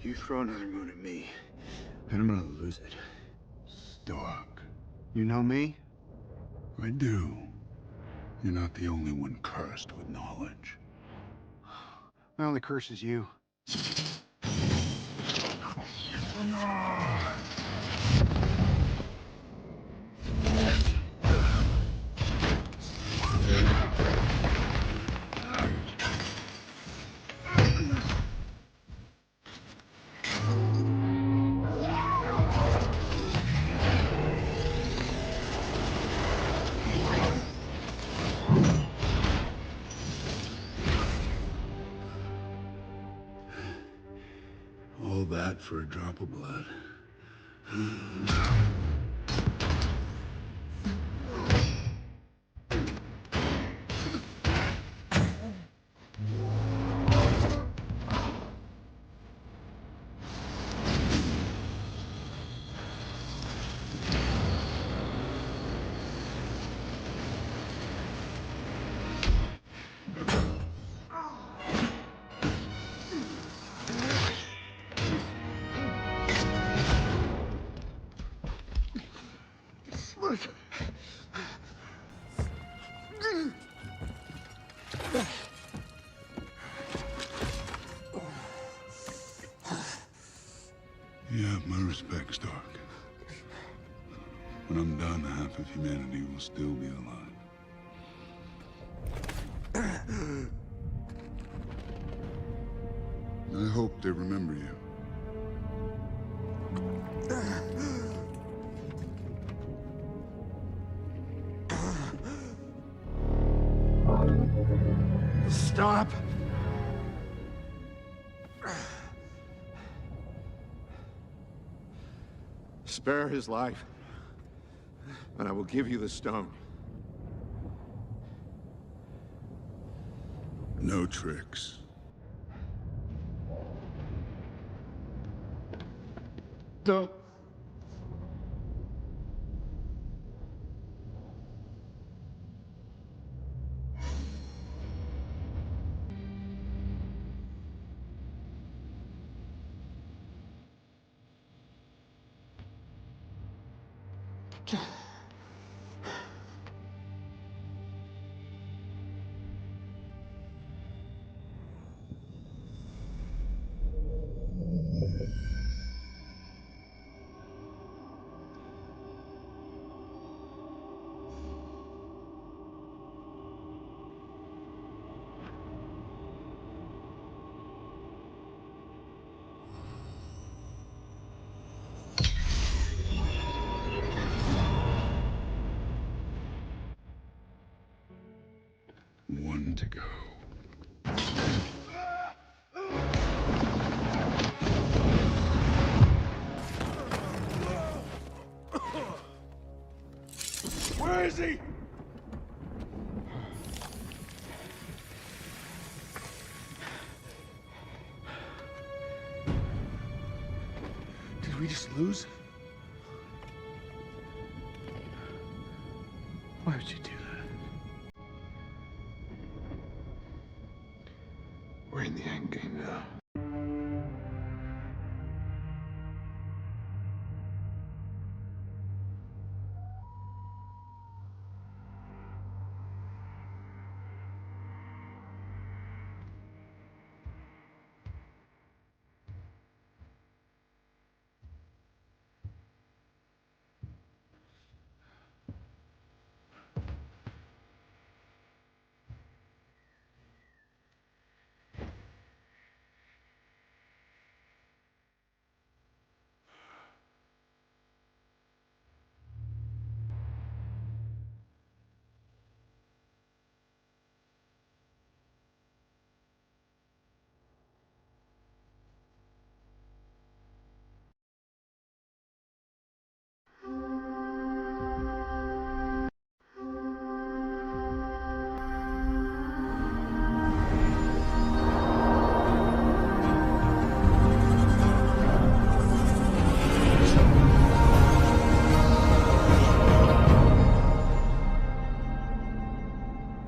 You throw another moon at me, and I'm gonna lose it. Stark. You know me? I do. You're not the only one cursed with knowledge. My only curse is you. All that for a drop of blood. You have my respect, Stark. When I'm done, half of humanity will still be alive. I hope they remember you. Stop! Spare his life, and I will give you the stone. No tricks. No. One to go. Where is he? Did we just lose? Why would you do that? We're in the end game now.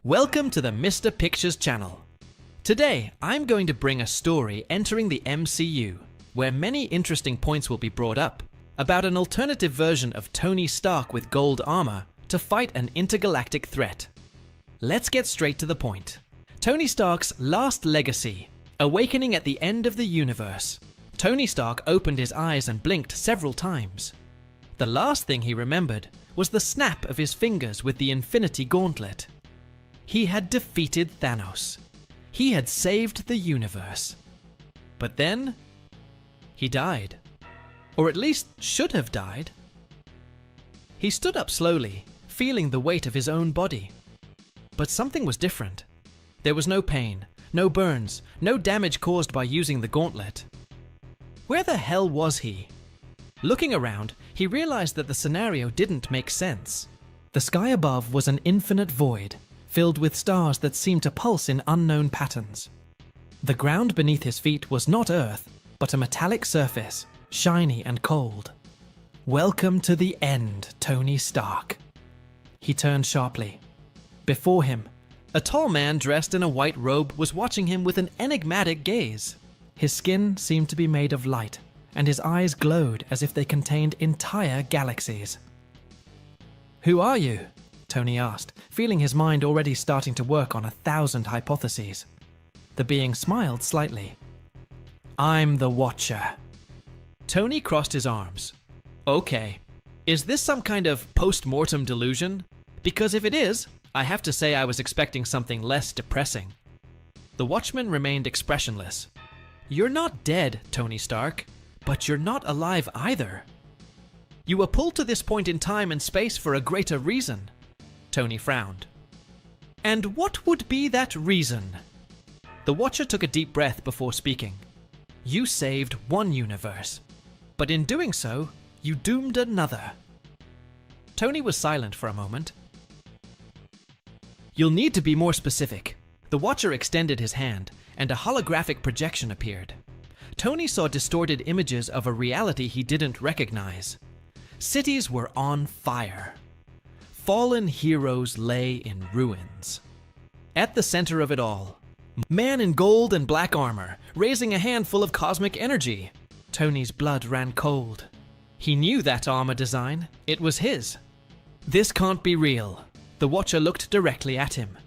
Welcome to the Mr. Pictures channel. Today, I'm going to bring a story entering the MCU, where many interesting points will be brought up about an alternative version of Tony Stark with gold armor to fight an intergalactic threat. Let's get straight to the point. Tony Stark's last legacy, awakening at the end of the universe. Tony Stark opened his eyes and blinked several times. The last thing he remembered was the snap of his fingers with the Infinity Gauntlet. He had defeated Thanos. He had saved the universe. But then, he died. Or at least should have died. He stood up slowly, feeling the weight of his own body. But something was different. There was no pain, no burns, no damage caused by using the gauntlet. Where the hell was he? Looking around, he realized that the scenario didn't make sense. The sky above was an infinite void, filled with stars that seemed to pulse in unknown patterns. The ground beneath his feet was not Earth, but a metallic surface, shiny and cold. Welcome to the end, Tony Stark. He turned sharply. Before him, a tall man dressed in a white robe was watching him with an enigmatic gaze. His skin seemed to be made of light, and his eyes glowed as if they contained entire galaxies. "Who are you?" Tony asked, feeling his mind already starting to work on 1,000 hypotheses. The being smiled slightly. "I'm the Watcher." Tony crossed his arms. "Okay, is this some kind of post-mortem delusion? Because if it is, I have to say I was expecting something less depressing." The Watchman remained expressionless. "You're not dead, Tony Stark, but you're not alive either. You were pulled to this point in time and space for a greater reason." Tony frowned. "And what would be that reason?" The Watcher took a deep breath before speaking. "You saved one universe, but in doing so, you doomed another." Tony was silent for a moment. "You'll need to be more specific." The Watcher extended his hand, and a holographic projection appeared. Tony saw distorted images of a reality he didn't recognize. Cities were on fire. Fallen heroes lay in ruins. At the center of it all, man in gold and black armor, raising a handful of cosmic energy. Tony's blood ran cold. He knew that armor design. It was his. "This can't be real." The Watcher looked directly at him.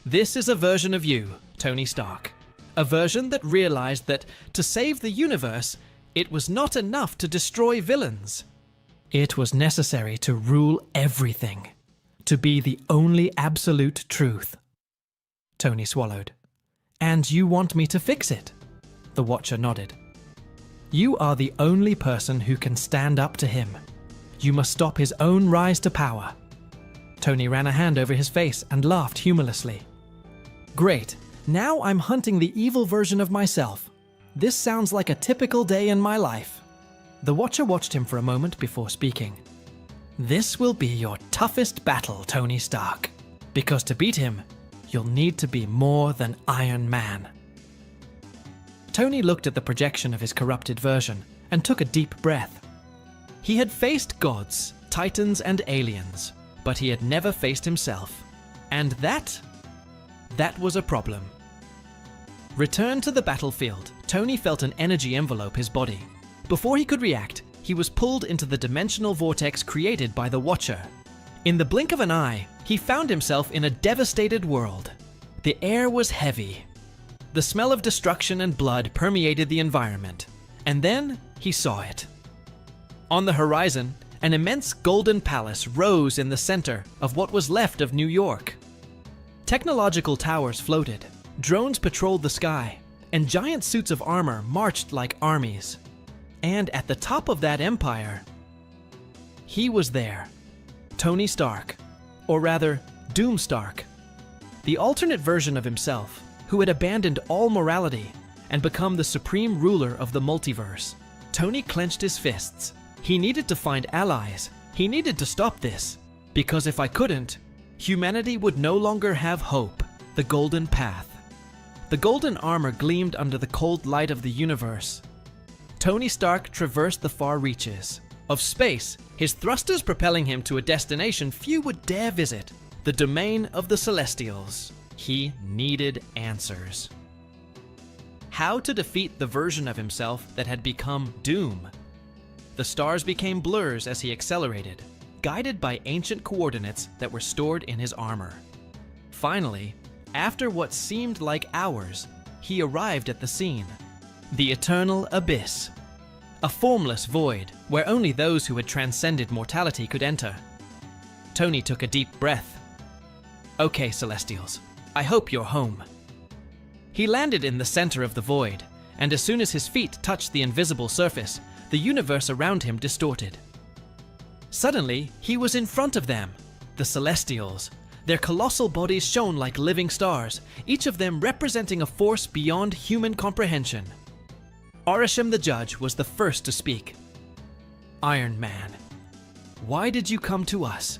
"This is a version of you, Tony Stark. A version that realized that to save the universe, it was not enough to destroy villains. It was necessary to rule everything, to be the only absolute truth." Tony swallowed. "And you want me to fix it?" The Watcher nodded. "You are the only person who can stand up to him. You must stop his own rise to power." Tony ran a hand over his face and laughed humorlessly. "Great. Now I'm hunting the evil version of myself. This sounds like a typical day in my life." The Watcher watched him for a moment before speaking. "This will be your toughest battle, Tony Stark. Because to beat him, you'll need to be more than Iron Man." Tony looked at the projection of his corrupted version and took a deep breath. He had faced gods, titans, and aliens, but he had never faced himself. And that was a problem. Returned to the battlefield, Tony felt an energy envelope his body. Before he could react, he was pulled into the dimensional vortex created by the Watcher. In the blink of an eye, he found himself in a devastated world. The air was heavy. The smell of destruction and blood permeated the environment. And then he saw it. On the horizon, an immense golden palace rose in the center of what was left of New York. Technological towers floated, drones patrolled the sky, and giant suits of armor marched like armies. And at the top of that empire, he was there. Tony Stark, or rather, Doom Stark. The alternate version of himself, who had abandoned all morality and become the supreme ruler of the multiverse. Tony clenched his fists. He needed to find allies. He needed to stop this. Because if I couldn't, humanity would no longer have hope. The golden path. The golden armor gleamed under the cold light of the universe. Tony Stark traversed the far reaches of space, his thrusters propelling him to a destination few would dare visit, the domain of the Celestials. He needed answers. how to defeat the version of himself that had become Doom. The stars became blurs as he accelerated, guided by ancient coordinates that were stored in his armor. Finally, after what seemed like hours, he arrived at the scene. The Eternal Abyss. A formless void where only those who had transcended mortality could enter. Tony took a deep breath. "Okay, Celestials, I hope you're home." He landed in the center of the void, and as soon as his feet touched the invisible surface, the universe around him distorted. Suddenly, he was in front of them, the Celestials. Their colossal bodies shone like living stars, each of them representing a force beyond human comprehension. Arishem the Judge was the first to speak. "Iron Man, why did you come to us?"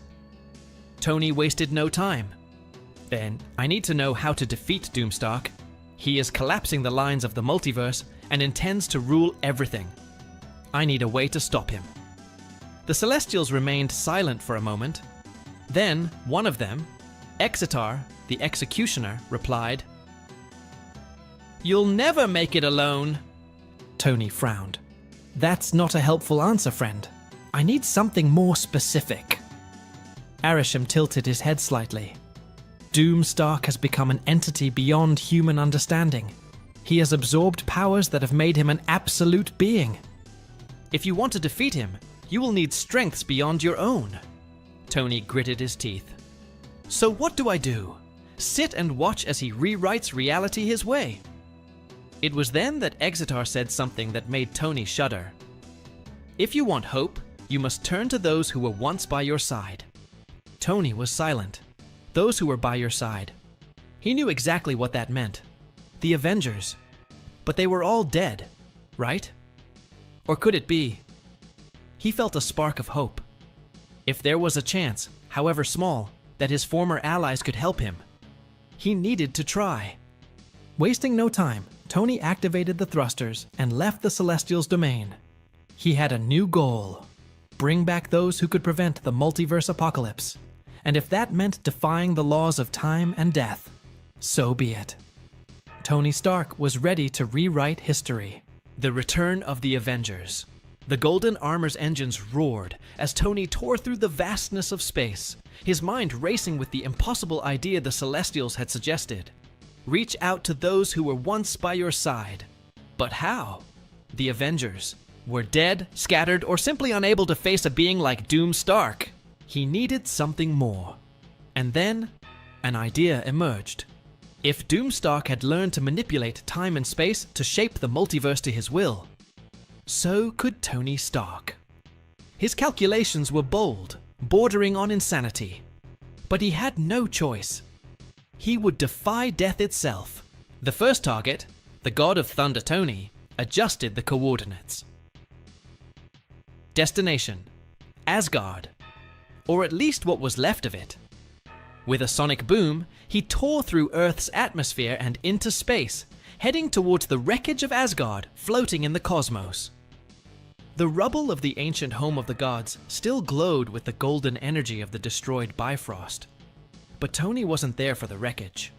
Tony wasted no time. "Then, I need to know how to defeat Doomstark. He is collapsing the lines of the multiverse and intends to rule everything. I need a way to stop him." The Celestials remained silent for a moment. Then, one of them, Exitar, the Executioner, replied, "You'll never make it alone." Tony frowned. "That's not a helpful answer, friend. I need something more specific." Arishem tilted his head slightly. "Doomstark has become an entity beyond human understanding. He has absorbed powers that have made him an absolute being. If you want to defeat him, you will need strengths beyond your own." Tony gritted his teeth. "So what do I do? Sit and watch as he rewrites reality his way?" It was then that Exitar said something that made Tony shudder. "If you want hope, you must turn to those who were once by your side." Tony was silent. Those who were by your side. He knew exactly what that meant. The Avengers. But they were all dead, right? Or could it be? He felt a spark of hope. If there was a chance, however small, that his former allies could help him, he needed to try. Wasting no time, Tony activated the thrusters and left the Celestials' domain. He had a new goal: bring back those who could prevent the multiverse apocalypse. And if that meant defying the laws of time and death, so be it. Tony Stark was ready to rewrite history. The return of the Avengers. The Golden Armor's engines roared as Tony tore through the vastness of space, his mind racing with the impossible idea the Celestials had suggested. Reach out to those who were once by your side. But how? The Avengers were dead, scattered, or simply unable to face a being like Doomstark. He needed something more. And then, an idea emerged. If Doomstark had learned to manipulate time and space to shape the multiverse to his will, so could Tony Stark. His calculations were bold, bordering on insanity. But he had no choice. He would defy death itself. The first target, the God of Thunder Tony, adjusted the coordinates. Destination: Asgard. Or at least what was left of it. With a sonic boom, he tore through Earth's atmosphere and into space, heading towards the wreckage of Asgard floating in the cosmos. The rubble of the ancient home of the gods still glowed with the golden energy of the destroyed Bifrost. But Tony wasn't there for the wreckage.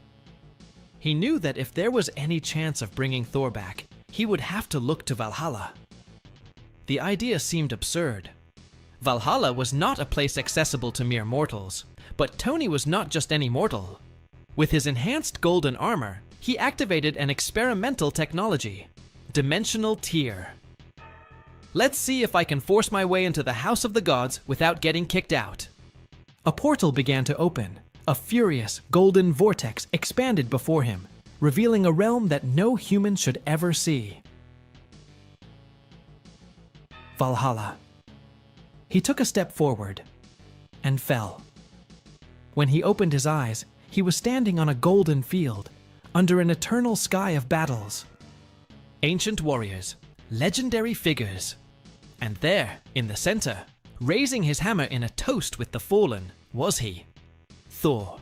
He knew that if there was any chance of bringing Thor back, he would have to look to Valhalla. The idea seemed absurd. Valhalla was not a place accessible to mere mortals, but Tony was not just any mortal. With his enhanced golden armor, he activated an experimental technology, Dimensional Tier. Let's see if I can force my way into the House of the Gods without getting kicked out. A portal began to open. A furious, golden vortex expanded before him, revealing a realm that no human should ever see. Valhalla. He took a step forward and fell. When he opened his eyes, he was standing on a golden field, under an eternal sky of battles. Ancient warriors, legendary figures. And there, in the center, raising his hammer in a toast with the fallen, was he, Thor.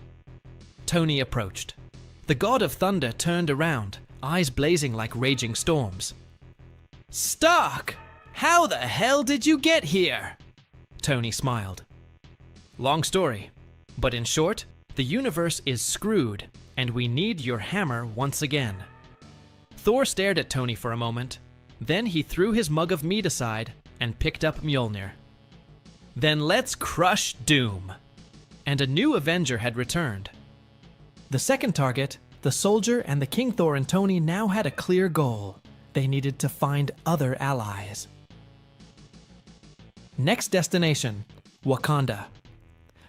Tony approached. The God of Thunder turned around, eyes blazing like raging storms. "Stark! How the hell did you get here?" Tony smiled. "Long story, but in short, the universe is screwed, and we need your hammer once again." Thor stared at Tony for a moment. Then he threw his mug of mead aside and picked up Mjolnir. Then let's crush Doom. And a new Avenger had returned. The second target, the soldier and the King Thor and Tony now had a clear goal. They needed to find other allies. Next destination, Wakanda.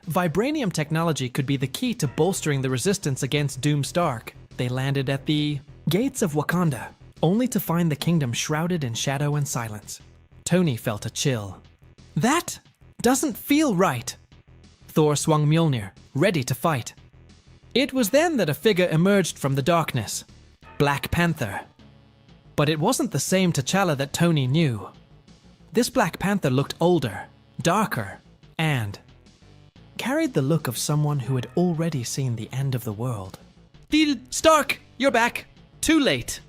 Vibranium technology could be the key to bolstering the resistance against Doom Stark. They landed at the gates of Wakanda, only to find the kingdom shrouded in shadow and silence. Tony felt a chill. That doesn't feel right. Thor swung Mjolnir, ready to fight. It was then that a figure emerged from the darkness. Black Panther. But it wasn't the same T'Challa that Tony knew. This Black Panther looked older, darker, and carried the look of someone who had already seen the end of the world. Stark, you're back. Too late.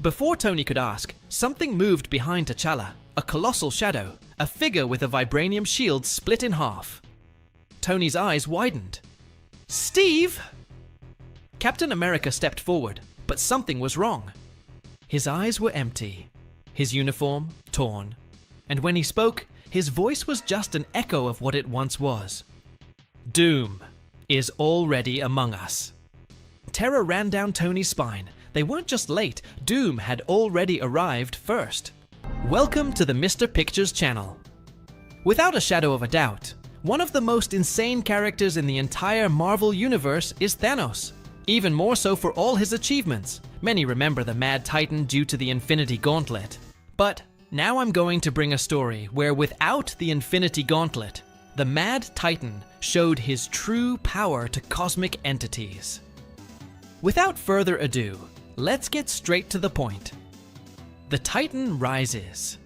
Before Tony could ask, something moved behind T'Challa, a colossal shadow, a figure with a vibranium shield split in half. Tony's eyes widened. Steve! Captain America stepped forward, but something was wrong. His eyes were empty, his uniform torn, and when he spoke, his voice was just an echo of what it once was. Doom is already among us. Terror ran down Tony's spine. They weren't just late, Doom had already arrived first. Welcome to the Mr. Pictures channel. Without a shadow of a doubt, one of the most insane characters in the entire Marvel universe is Thanos. Even more so for all his achievements. Many remember the Mad Titan due to the Infinity Gauntlet. But now I'm going to bring a story where without the Infinity Gauntlet, the Mad Titan showed his true power to cosmic entities. Without further ado, let's get straight to the point. The Titan rises.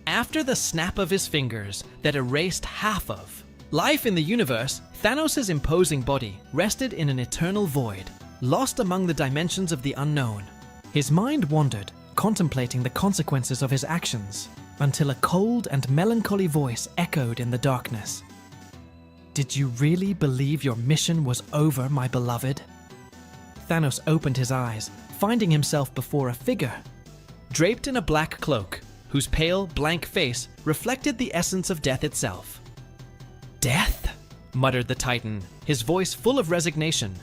After the snap of his fingers that erased half of life in the universe, Thanos' imposing body rested in an eternal void, lost among the dimensions of the unknown. His mind wandered, contemplating the consequences of his actions, until a cold and melancholy voice echoed in the darkness. Did you really believe your mission was over, my beloved? Thanos opened his eyes, finding himself before a figure, draped in a black cloak, whose pale, blank face reflected the essence of death itself. Death? Muttered the Titan, his voice full of resignation.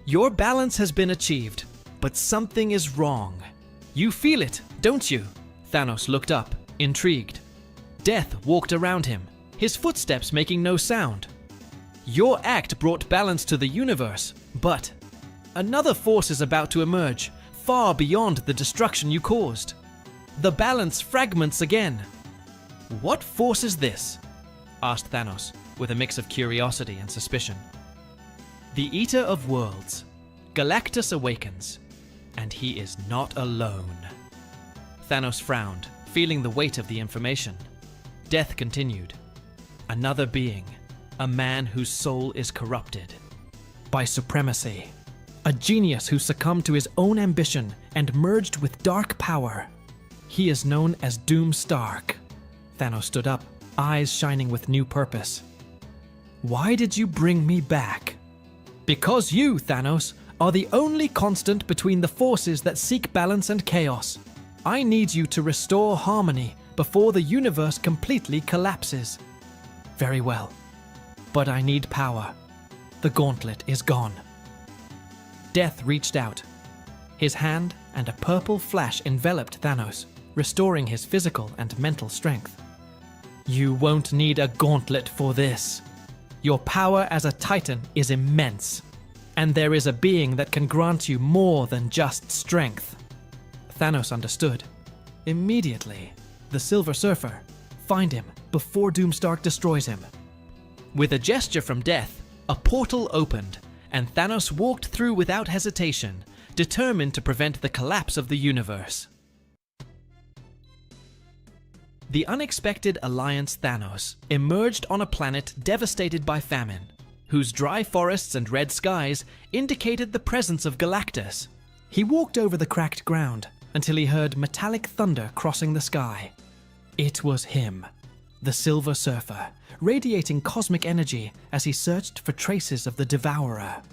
Your balance has been achieved, but something is wrong. You feel it, don't you? Thanos looked up, intrigued. Death walked around him, his footsteps making no sound. Your act brought balance to the universe, but another force is about to emerge, far beyond the destruction you caused. The balance fragments again. What force is this? Asked Thanos, with a mix of curiosity and suspicion. The Eater of Worlds. Galactus awakens, and he is not alone. Thanos frowned, feeling the weight of the information. Death continued. Another being, a man whose soul is corrupted by supremacy. A genius who succumbed to his own ambition and merged with dark power. He is known as Doom Stark. Thanos stood up, eyes shining with new purpose. Why did you bring me back? Because you, Thanos, are the only constant between the forces that seek balance and chaos. I need you to restore harmony before the universe completely collapses. Very well, but I need power. The gauntlet is gone. Death reached out. His hand and a purple flash enveloped Thanos, restoring his physical and mental strength. You won't need a gauntlet for this. Your power as a Titan is immense, and there is a being that can grant you more than just strength. Thanos understood. Immediately, the Silver Surfer. Find him before Doomstark destroys him. With a gesture from Death, a portal opened, and Thanos walked through without hesitation, determined to prevent the collapse of the universe. The unexpected Alliance Thanos emerged on a planet devastated by famine, whose dry forests and red skies indicated the presence of Galactus. He walked over the cracked ground until he heard metallic thunder crossing the sky. It was him, the Silver Surfer, radiating cosmic energy as he searched for traces of the Devourer.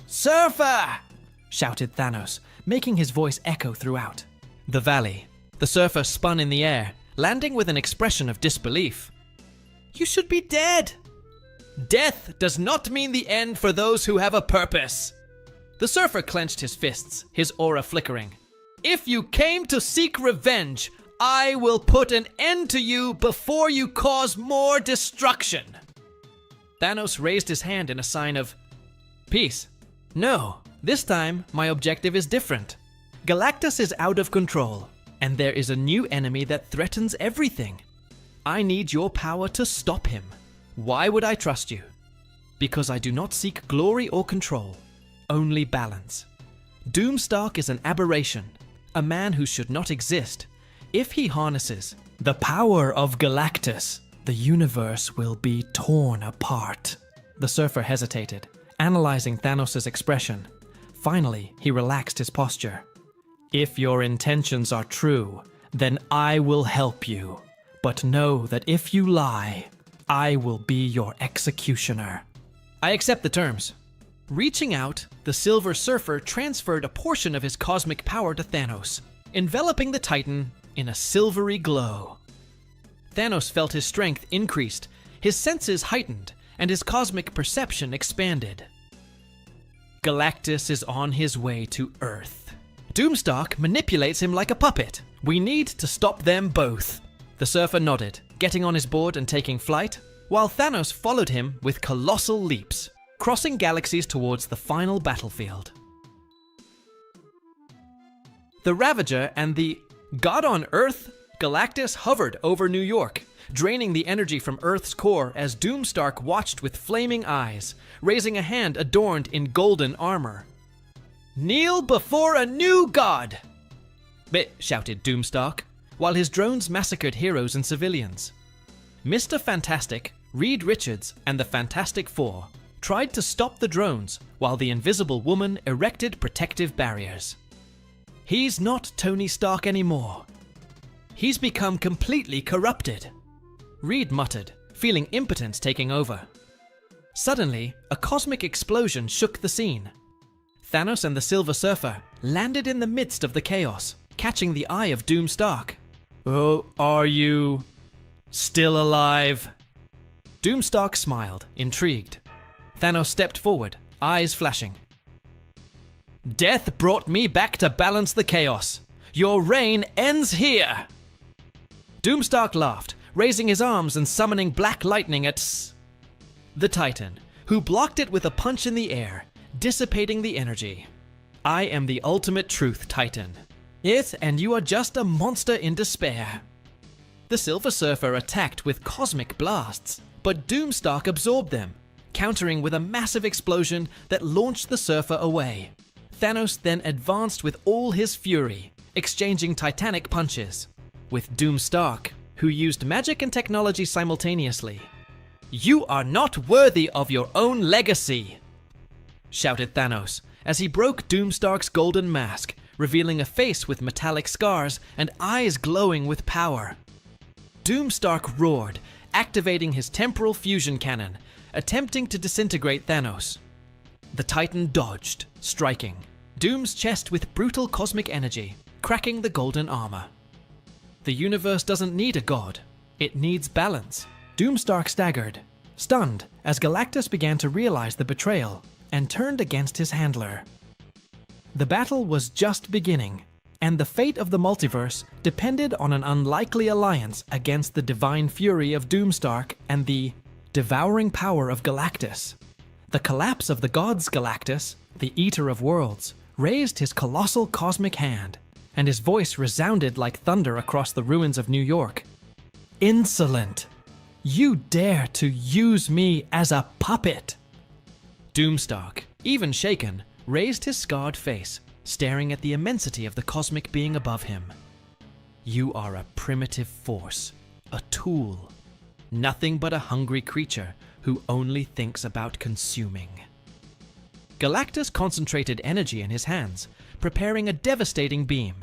Surfer! shouted Thanos, making his voice echo throughout the valley. The surfer spun in the air, landing with an expression of disbelief. You should be dead! Death does not mean the end for those who have a purpose. The surfer clenched his fists, his aura flickering. If you came to seek revenge, I will put an end to you before you cause more destruction. Thanos raised his hand in a sign of peace. No, this time my objective is different. Galactus is out of control, and there is a new enemy that threatens everything. I need your power to stop him. Why would I trust you? Because I do not seek glory or control, only balance. Doomstark is an aberration, a man who should not exist. If he harnesses the power of Galactus, the universe will be torn apart. The surfer hesitated, analyzing Thanos' expression. Finally, he relaxed his posture. If your intentions are true, then I will help you. But know that if you lie, I will be your executioner. I accept the terms. Reaching out, the Silver Surfer transferred a portion of his cosmic power to Thanos, enveloping the Titan in a silvery glow. Thanos felt his strength increased, his senses heightened, and his cosmic perception expanded. Galactus is on his way to Earth. Doomstark manipulates him like a puppet. We need to stop them both. The surfer nodded, getting on his board and taking flight, while Thanos followed him with colossal leaps, crossing galaxies towards the final battlefield. The Ravager and the God on Earth, Galactus hovered over New York, draining the energy from Earth's core as Doomstark watched with flaming eyes, raising a hand adorned in golden armor. Kneel before a new god! Shouted Doomstark, while his drones massacred heroes and civilians. Mr. Fantastic, Reed Richards, and the Fantastic Four tried to stop the drones while the Invisible Woman erected protective barriers. He's not Tony Stark anymore. He's become completely corrupted. Reed muttered, feeling impotence taking over. Suddenly, a cosmic explosion shook the scene. Thanos and the Silver Surfer landed in the midst of the chaos, catching the eye of Doomstark. Oh, are you still alive? Doomstark smiled, intrigued. Thanos stepped forward, eyes flashing. Death brought me back to balance the chaos. Your reign ends here! Doomstark laughed, raising his arms and summoning black lightning at the Titan, who blocked it with a punch in the air, dissipating the energy. I am the ultimate truth, Titan. It and you are just a monster in despair. The Silver Surfer attacked with cosmic blasts, but Doomstark absorbed them, countering with a massive explosion that launched the Surfer away. Thanos then advanced with all his fury, exchanging titanic punches, with Doomstark, who used magic and technology simultaneously. You are not worthy of your own legacy, shouted Thanos as he broke Doomstark's golden mask, revealing a face with metallic scars and eyes glowing with power. Doomstark roared, activating his temporal fusion cannon, attempting to disintegrate Thanos. The Titan dodged, striking Doom's chest with brutal cosmic energy, cracking the golden armor. The universe doesn't need a god, it needs balance. Doomstark staggered, stunned as Galactus began to realize the betrayal and turned against his handler. The battle was just beginning, and the fate of the multiverse depended on an unlikely alliance against the divine fury of Doomstark and the devouring power of Galactus. The collapse of the gods Galactus, the Eater of Worlds, raised his colossal cosmic hand, and his voice resounded like thunder across the ruins of New York. Insolent! You dare to use me as a puppet! Doomstark, even shaken, raised his scarred face, staring at the immensity of the cosmic being above him. You are a primitive force, a tool, nothing but a hungry creature who only thinks about consuming. Galactus concentrated energy in his hands, preparing a devastating beam.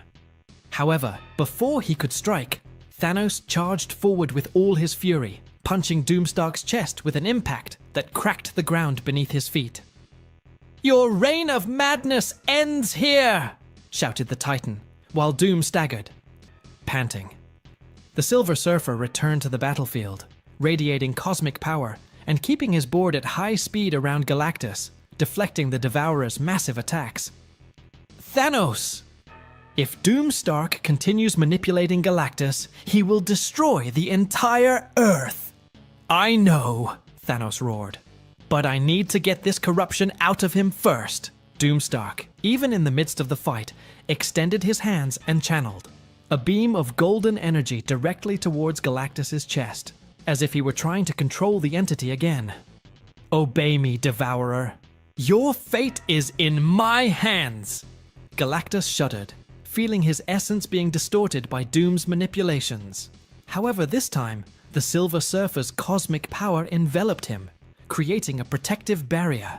However, before he could strike, Thanos charged forward with all his fury, punching Doomstark's chest with an impact that cracked the ground beneath his feet. Your reign of madness ends here, shouted the Titan, while Doom staggered, panting. The Silver Surfer returned to the battlefield, radiating cosmic power and keeping his board at high speed around Galactus, deflecting the Devourer's massive attacks. Thanos! If Doom Stark continues manipulating Galactus, he will destroy the entire Earth. I know, Thanos roared. But I need to get this corruption out of him first. Doom Stark, even in the midst of the fight, extended his hands and channeled a beam of golden energy directly towards Galactus's chest, as if he were trying to control the entity again. Obey me, Devourer. Your fate is in my hands. Galactus shuddered, feeling his essence being distorted by Doom's manipulations. However, this time, the Silver Surfer's cosmic power enveloped him, creating a protective barrier.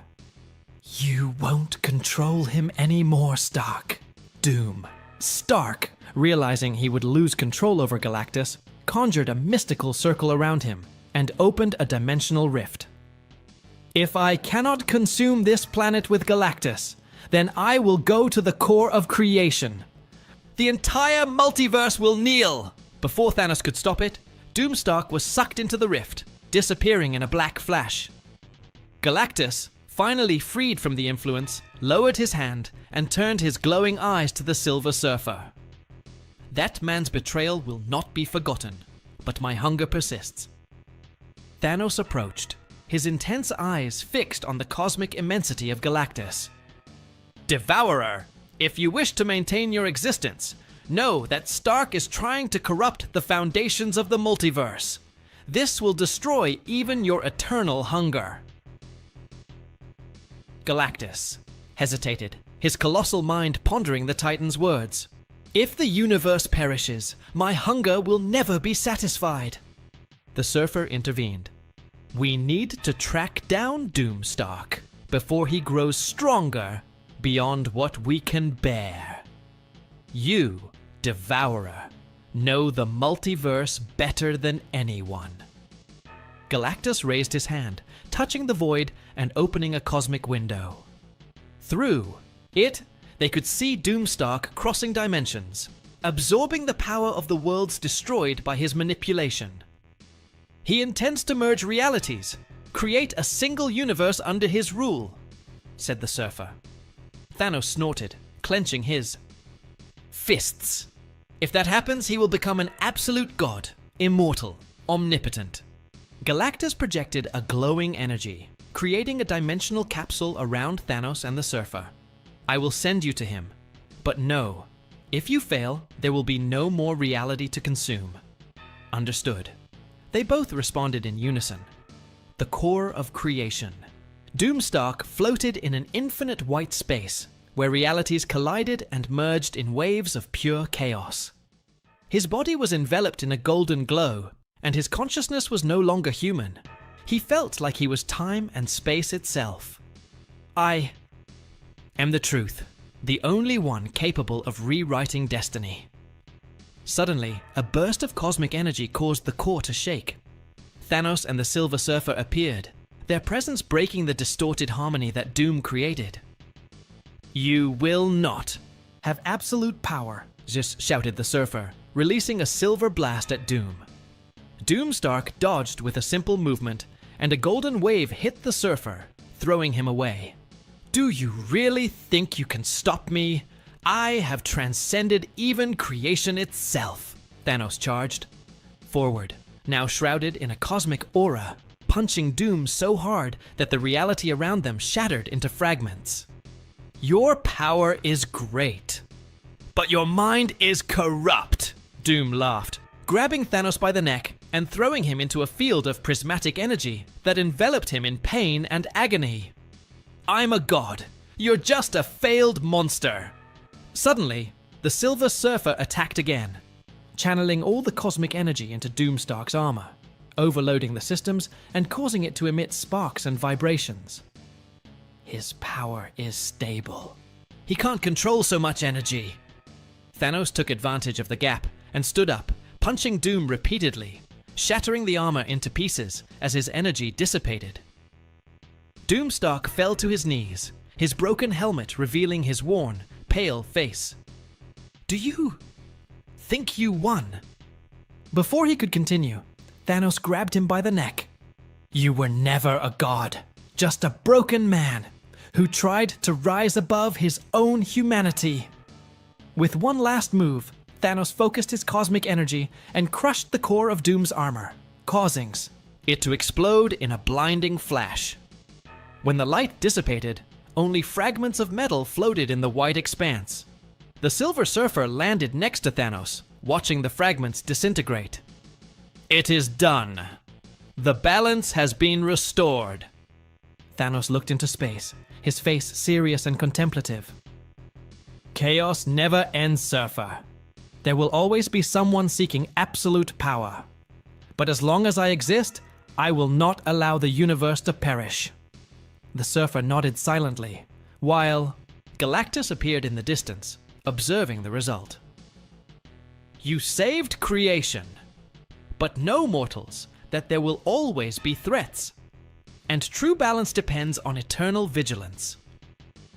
You won't control him anymore, Stark. Doom. Stark, realizing he would lose control over Galactus, conjured a mystical circle around him and opened a dimensional rift. If I cannot consume this planet with Galactus, then I will go to the core of creation. The entire multiverse will kneel! Before Thanos could stop it, Doomstark was sucked into the rift, disappearing in a black flash. Galactus, finally freed from the influence, lowered his hand and turned his glowing eyes to the Silver Surfer. That man's betrayal will not be forgotten, but my hunger persists. Thanos approached, his intense eyes fixed on the cosmic immensity of Galactus. Devourer, if you wish to maintain your existence, know that Stark is trying to corrupt the foundations of the multiverse. This will destroy even your eternal hunger. Galactus hesitated, his colossal mind pondering the Titan's words. If the universe perishes, my hunger will never be satisfied. The Surfer intervened. We need to track down Doomstark before he grows stronger beyond what we can bear. You, Devourer, know the multiverse better than anyone. Galactus raised his hand, touching the void and opening a cosmic window. Through it, they could see Doomstark crossing dimensions, absorbing the power of the worlds destroyed by his manipulation. He intends to merge realities, create a single universe under his rule, said the Surfer. Thanos snorted, clenching his fists. If that happens, he will become an absolute god, immortal, omnipotent. Galactus projected a glowing energy, creating a dimensional capsule around Thanos and the Surfer. I will send you to him, but know, if you fail, there will be no more reality to consume. Understood. They both responded in unison. The core of creation. Doomstark floated in an infinite white space, where realities collided and merged in waves of pure chaos. His body was enveloped in a golden glow, and his consciousness was no longer human. He felt like he was time and space itself. I am the truth, the only one capable of rewriting destiny. Suddenly, a burst of cosmic energy caused the core to shake. Thanos and the Silver Surfer appeared, their presence breaking the distorted harmony that Doom created. You will not have absolute power, just shouted the Surfer, releasing a silver blast at Doom. Doomstark dodged with a simple movement, and a golden wave hit the Surfer, throwing him away. Do you really think you can stop me? I have transcended even creation itself, Thanos charged. Forward, now shrouded in a cosmic aura, punching Doom so hard that the reality around them shattered into fragments. Your power is great, but your mind is corrupt, Doom laughed, grabbing Thanos by the neck and throwing him into a field of prismatic energy that enveloped him in pain and agony. I'm a god. You're just a failed monster. Suddenly, the Silver Surfer attacked again, channeling all the cosmic energy into Doomstark's armor, overloading the systems and causing it to emit sparks and vibrations. His power is stable. He can't control so much energy. Thanos took advantage of the gap and stood up, punching Doom repeatedly, shattering the armor into pieces as his energy dissipated. Doomstark fell to his knees, his broken helmet revealing his worn, pale face. "Do you think you won?" Before he could continue, Thanos grabbed him by the neck. "You were never a god, just a broken man who tried to rise above his own humanity." With one last move, Thanos focused his cosmic energy and crushed the core of Doom's armor, causing it to explode in a blinding flash. When the light dissipated, only fragments of metal floated in the white expanse. The Silver Surfer landed next to Thanos, watching the fragments disintegrate. "It is done. The balance has been restored." Thanos looked into space, his face serious and contemplative. "Chaos never ends, Surfer. There will always be someone seeking absolute power. But as long as I exist, I will not allow the universe to perish." The Surfer nodded silently, while Galactus appeared in the distance, observing the result. "You saved creation, but know, mortals, that there will always be threats, and true balance depends on eternal vigilance."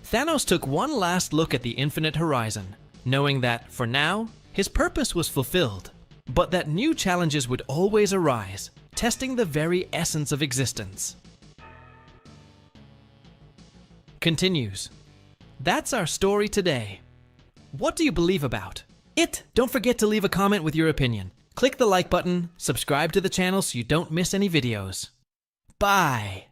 Thanos took one last look at the infinite horizon, knowing that, for now, his purpose was fulfilled, but that new challenges would always arise, testing the very essence of existence. Continues. That's our story today. What do you believe about it? Don't forget to leave a comment with your opinion. Click the like button, subscribe to the channel so you don't miss any videos. Bye!